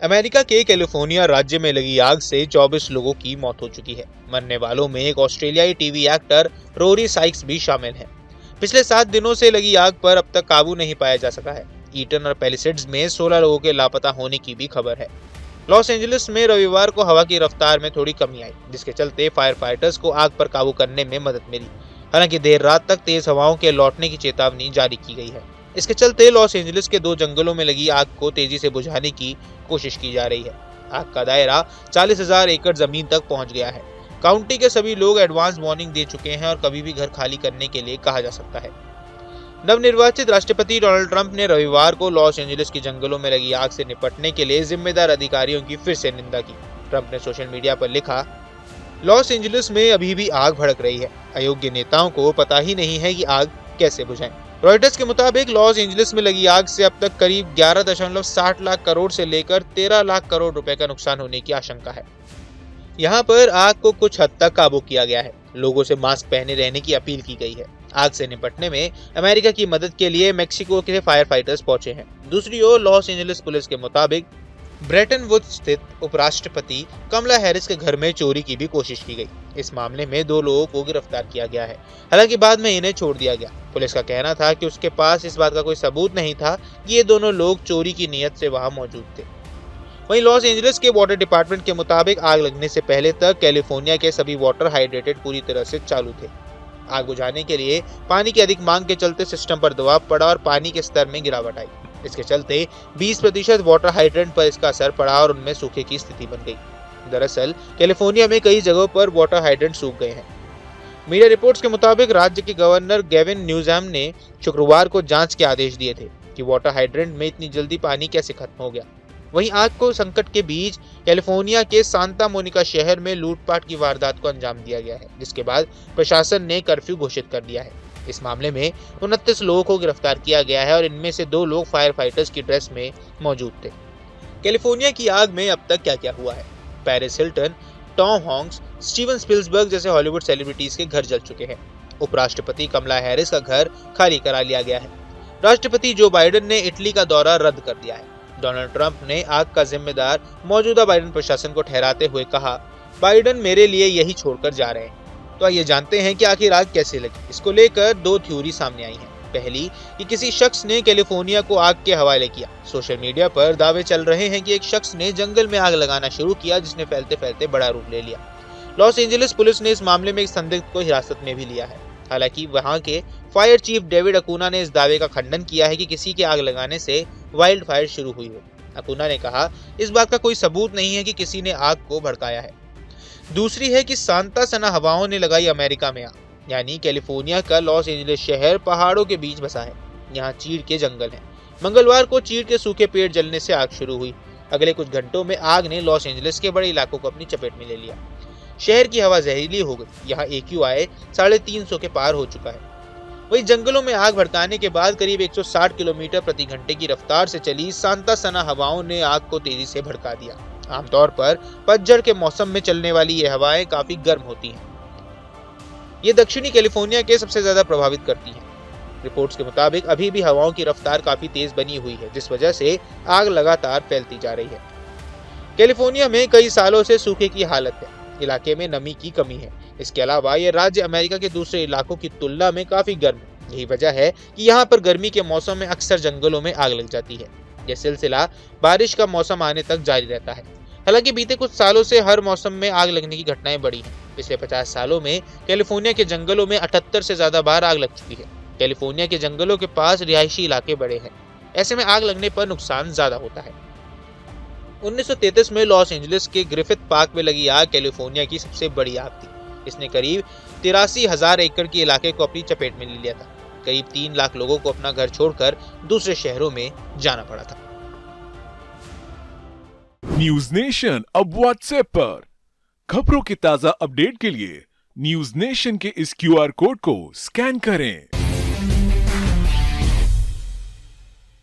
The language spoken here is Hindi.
अमेरिका के कैलिफोर्निया राज्य में लगी आग से 24 लोगों की मौत हो चुकी है। मरने वालों में एक ऑस्ट्रेलियाई टीवी एक्टर रोरी साइक्स भी शामिल हैं। पिछले 7 दिनों से लगी आग पर अब तक काबू नहीं पाया जा सका है। ईटन और पैलिसेड्स में 16 लोगों के लापता होने की भी खबर है। लॉस एंजलिस में रविवार को हवा की रफ्तार में थोड़ी कमी आई, जिसके चलते फायर फाइटर्स को आग पर काबू करने में मदद मिली। हालांकि देर रात तक तेज हवाओं के लौटने की चेतावनी जारी की गई है। इसके चलते लॉस एंजलिस के 2 जंगलों में लगी आग को तेजी से बुझाने की कोशिश की जा रही है। आग का दायरा 40,000 एकड़ जमीन तक पहुंच गया है। काउंटी के सभी लोग एडवांस वार्निंग दे चुके हैं और कभी भी घर खाली करने के लिए कहा जा सकता है। नवनिर्वाचित राष्ट्रपति डोनाल्ड ट्रंप ने रविवार को लॉस एंजलिस के जंगलों में लगी आग से निपटने के लिए जिम्मेदार अधिकारियों की फिर से निंदा की। ट्रंप ने सोशल मीडिया पर लिखा, लॉस एंजलिस में अभी भी आग भड़क रही है। अयोग्य नेताओं को पता ही नहीं है कि आग कैसे बुझाएं। रॉयटर्स के मुताबिक लॉस एंजलिस में लगी आग से अब तक करीब 11.60 लाख करोड़ से लेकर 13 लाख करोड़ रुपए का नुकसान होने की आशंका है। यहाँ पर आग को कुछ हद तक काबू किया गया है। लोगों से मास्क पहने रहने की अपील की गई है। आग से निपटने में अमेरिका की मदद के लिए मेक्सिको के फायर फाइटर्स पहुंचे हैं। दूसरी ओर लॉस एंजलिस पुलिस के मुताबिक ब्रेटन वुड्स स्थित उपराष्ट्रपति कमला हैरिस के घर में चोरी की भी कोशिश की गई। इस मामले में 2 लोगों को गिरफ्तार किया गया है। हालांकि बाद में इन्हें छोड़ दिया गया। पुलिस का कहना था कि उसके पास इस बात का कोई सबूत नहीं था कि ये दोनों लोग चोरी की नीयत से वहां मौजूद थे। वहीं लॉस एंजलिस के वाटर डिपार्टमेंट के मुताबिक आग लगने से पहले तक कैलिफोर्निया के सभी वाटर हाइड्रेटेड पूरी तरह से चालू थे। आग बुझाने के लिए पानी की अधिक मांग के चलते सिस्टम पर दबाव पड़ा और पानी के स्तर में गिरावट आई। इसके चलते 20% वाटर हाइड्रेंट पर इसका असर पड़ा और उनमें सूखे की स्थिति बन गई। दरअसल कैलिफोर्निया में कई जगहों पर वाटर हाइड्रेंट सूख गए हैं। मीडिया रिपोर्ट्स के मुताबिक राज्य के गवर्नर गेविन न्यूसैम ने शुक्रवार को जांच के आदेश दिए थे कि वाटर हाइड्रेंट में इतनी जल्दी पानी कैसे खत्म हो गया। वहीं आग को संकट के बीच कैलिफोर्निया के सांता मोनिका शहर में लूटपाट की वारदात को अंजाम दिया गया है, जिसके बाद प्रशासन ने कर्फ्यू घोषित कर दिया है। इस मामले में 29 लोगों को गिरफ्तार किया गया है और इनमें से 2 लोग फायर फाइटर्स की ड्रेस में मौजूद थे। कैलिफोर्निया की आग में अब तक क्या क्या हुआ है? Paris Hilton, Tom Hanks, Steven Spielberg जैसे हॉलीवुड सेलिब्रिटीज के घर जल चुके हैं। उपराष्ट्रपति कमला हैरिस का घर खाली करा लिया गया है। राष्ट्रपति जो बाइडेन ने इटली का दौरा रद्द कर दिया है। डोनाल्ड ट्रंप ने आग का जिम्मेदार मौजूदा बाइडेन प्रशासन को ठहराते हुए कहा, बाइडेन मेरे लिए यही छोड़कर जा रहे हैं। तो आइए जानते हैं कि आखिर आग कैसे लगी। इसको लेकर 2 थ्योरी सामने आई हैं। पहली कि किसी शख्स ने कैलिफोर्निया को आग के हवाले किया। सोशल मीडिया पर दावे चल रहे हैं कि एक शख्स ने जंगल में आग लगाना शुरू किया, जिसने फैलते फैलते बड़ा रूप ले लिया। लॉस एंजलिस पुलिस ने इस मामले में एक संदिग्ध को हिरासत में भी लिया है। हालांकि वहां के फायर चीफ डेविड अकूना ने इस दावे का खंडन किया है कि किसी के आग लगाने से वाइल्ड फायर शुरू हुई हो। अकूना ने कहा, इस बात का कोई सबूत नहीं है कि किसी ने आग को भड़काया है। दूसरी है कि सांता सना हवाओं ने लगाई अमेरिका में आग, यानी कैलिफोर्निया का लॉस एंजलिस शहर पहाड़ों के बीच बसा है। यहाँ चीड़ के जंगल हैं। मंगलवार को चीड़ के सूखे पेड़ जलने से आग शुरू हुई। अगले कुछ घंटों में आग ने लॉस एंजलिस के बड़े इलाकों को अपनी चपेट में ले लिया। शहर की हवा जहरीली हो गई। यहाँ AQI 350 के पार हो चुका है। वहीं जंगलों में आग भड़काने के बाद करीब 160 किलोमीटर प्रति घंटे की रफ्तार से चली सांता सना हवाओं ने आग को तेजी से भड़का दिया। आमतौर पर पतझड़ के मौसम में चलने वाली ये हवाएं काफी गर्म होती हैं। ये दक्षिणी कैलिफोर्निया के सबसे ज्यादा प्रभावित करती हैं। रिपोर्ट्स के मुताबिक अभी भी हवाओं की रफ्तार काफी तेज बनी हुई है, जिस वजह से आग लगातार फैलती जा रही है। कैलिफोर्निया में कई सालों से सूखे की हालत है। इलाके में नमी की कमी है। इसके अलावा यह राज्य अमेरिका के दूसरे इलाकों की तुलना में काफी गर्म है। यही वजह है कि यहाँ पर गर्मी के मौसम में अक्सर जंगलों में आग लग जाती है। यह सिलसिला बारिश का मौसम आने तक जारी रहता है। हालांकि बीते कुछ सालों से हर मौसम में आग लगने की घटनाएं बढ़ी हैं। पिछले 50 सालों में कैलिफोर्निया के जंगलों में 78 से ज्यादा बार आग लग चुकी है। कैलिफोर्निया के जंगलों के पास रिहायशी इलाके बड़े हैं। ऐसे में आग लगने पर नुकसान ज्यादा होता है। 1933 में लॉस एंजलिस के ग्रिफिथ पार्क में लगी आग कैलिफोर्निया की सबसे बड़ी आग थी। इसने करीब 83,000 एकड़ के इलाके को अपनी चपेट में ले लिया था। करीब 3 लाख लोगों को अपना घर छोड़कर दूसरे शहरों में जाना पड़ा था। न्यूज नेशन अब व्हाट्सएप पर खबरों के ताजा अपडेट के लिए न्यूज नेशन के इस QR कोड को स्कैन करें।